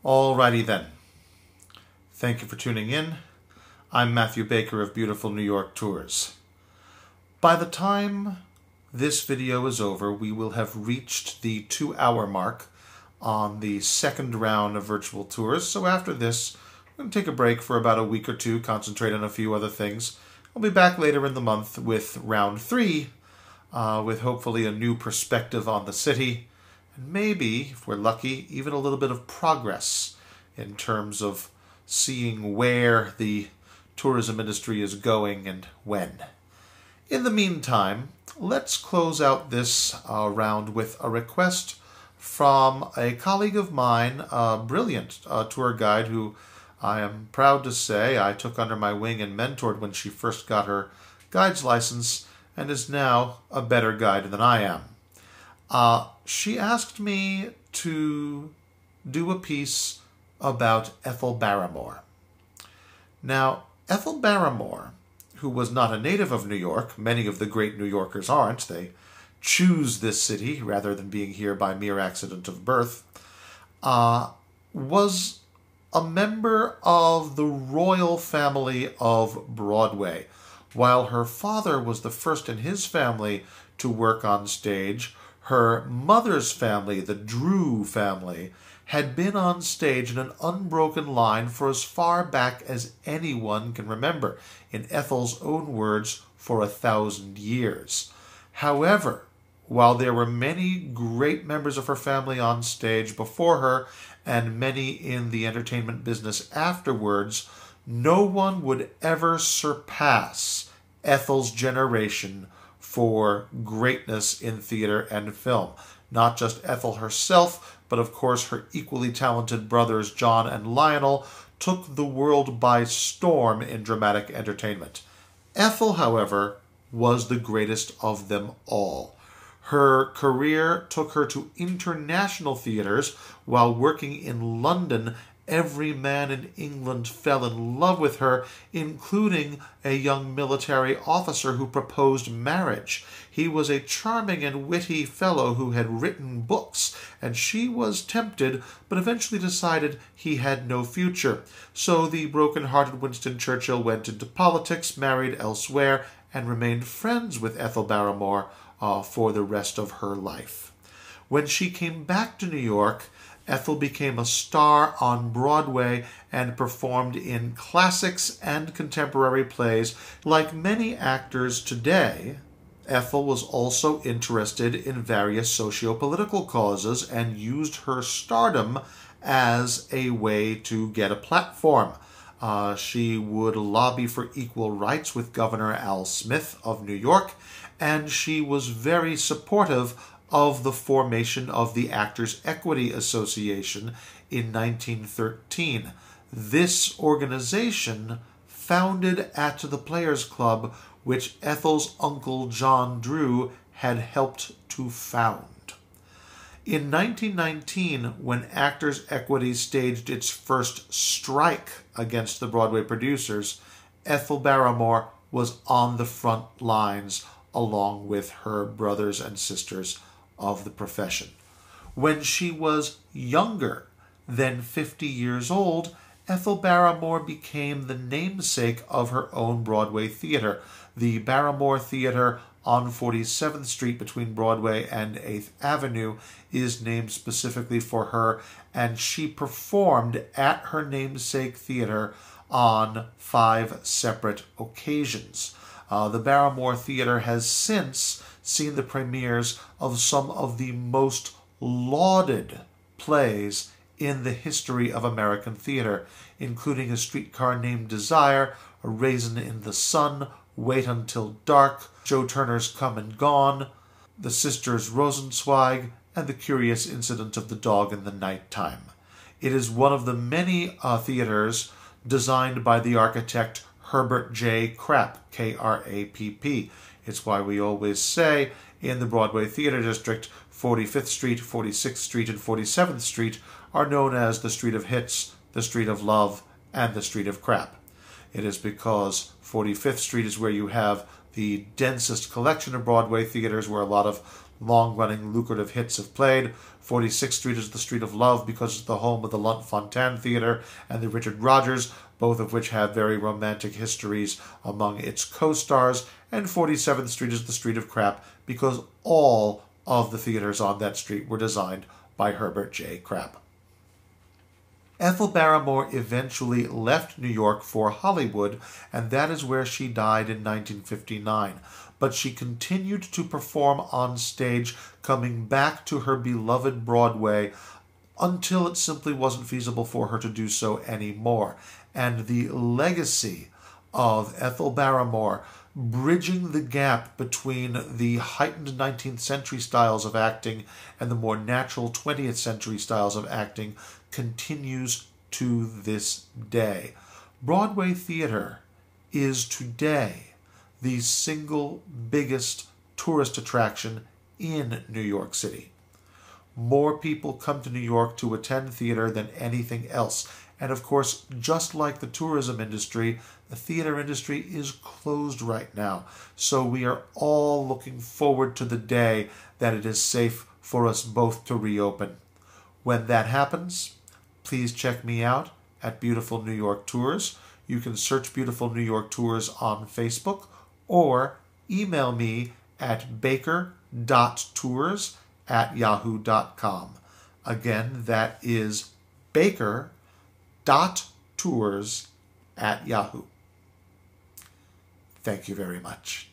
Alrighty then. Thank you for tuning in. I'm Matthew Baker of Beautiful New York Tours. By the time this video is over, we will have reached the 2-hour mark on the second round of virtual tours. So after this, we're going to take a break for about a week or two, concentrate on a few other things. I'll be back later in the month with round 3, with hopefully a new perspective on the city, and maybe, if we're lucky, even a little bit of progress in terms of seeing where the tourism industry is going and when. In the meantime, let's close out this round with a request from a colleague of mine, a brilliant tour guide who I am proud to say I took under my wing and mentored when she first got her guide's license and is now a better guide than I am. She asked me to do a piece about Ethel Barrymore. Now, Ethel Barrymore, who was not a native of New York, many of the great New Yorkers aren't, they choose this city rather than being here by mere accident of birth, was a member of the Royal Family of Broadway. While her father was the first in his family to work on stage, her mother's family, the Drew family, had been on stage in an unbroken line for as far back as anyone can remember. In Ethel's own words, for 1,000 years. However, while there were many great members of her family on stage before her, and many in the entertainment business afterwards, no one would ever surpass Ethel's generation for greatness in theater and film. Not just Ethel herself, but of course her equally talented brothers John and Lionel took the world by storm in dramatic entertainment. Ethel, however, was the greatest of them all. Her career took her to international theaters. While working in London, every man in England fell in love with her, including a young military officer who proposed marriage. He was a charming and witty fellow who had written books, and she was tempted, but eventually decided he had no future. So the broken-hearted Winston Churchill went into politics, married elsewhere, and remained friends with Ethel Barrymore for the rest of her life. When she came back to New York, Ethel became a star on Broadway and performed in classics and contemporary plays. Like many actors today, Ethel was also interested in various socio-political causes and used her stardom as a way to get a platform. She would lobby for equal rights with Governor Al Smith of New York, and she was very supportive of the formation of the Actors' Equity Association in 1913. This organization, founded at the Players Club, which Ethel's uncle John Drew had helped to found. In 1919, when Actors' Equity staged its first strike against the Broadway producers, Ethel Barrymore was on the front lines along with her brothers and sisters of the profession. When she was younger than 50 years old, Ethel Barrymore became the namesake of her own Broadway theater. The Barrymore Theater on 47th Street between Broadway and 8th Avenue is named specifically for her, and she performed at her namesake theater on 5 separate occasions. The Barrymore Theater has since seen the premieres of some of the most lauded plays in the history of American theater, including A Streetcar Named Desire, A Raisin in the Sun, Wait Until Dark, Joe Turner's Come and Gone, The Sisters Rosenzweig, and The Curious Incident of the Dog in the Nighttime. It is one of the many theaters designed by the architect Herbert J. Krapp, K-R-A-P-P. It's why we always say in the Broadway Theater District, 45th Street, 46th Street, and 47th Street are known as the Street of Hits, the Street of Love, and the Street of Crap. It is because 45th Street is where you have the densest collection of Broadway theaters where a lot of long-running lucrative hits have played. 46th Street is the Street of Love because it's the home of the Lunt Fontanne Theatre and the Richard Rodgers, both of which have very romantic histories among its co-stars. And 47th Street is the Street of Crap because all of the theaters on that street were designed by Herbert J. Crap. Ethel Barrymore eventually left New York for Hollywood, and that is where she died in 1959. But she continued to perform on stage, coming back to her beloved Broadway until it simply wasn't feasible for her to do so anymore. And the legacy of Ethel Barrymore, bridging the gap between the heightened 19th century styles of acting and the more natural 20th century styles of acting, continues to this day. Broadway theater is today the single biggest tourist attraction in New York City. More people come to New York to attend theater than anything else. And of course, just like the tourism industry, the theater industry is closed right now. So we are all looking forward to the day that it is safe for us both to reopen. When that happens, please check me out at Beautiful New York Tours. You can search Beautiful New York Tours on Facebook or email me at baker.tours@yahoo.com. Again, that is baker.tours@yahoo. Thank you very much.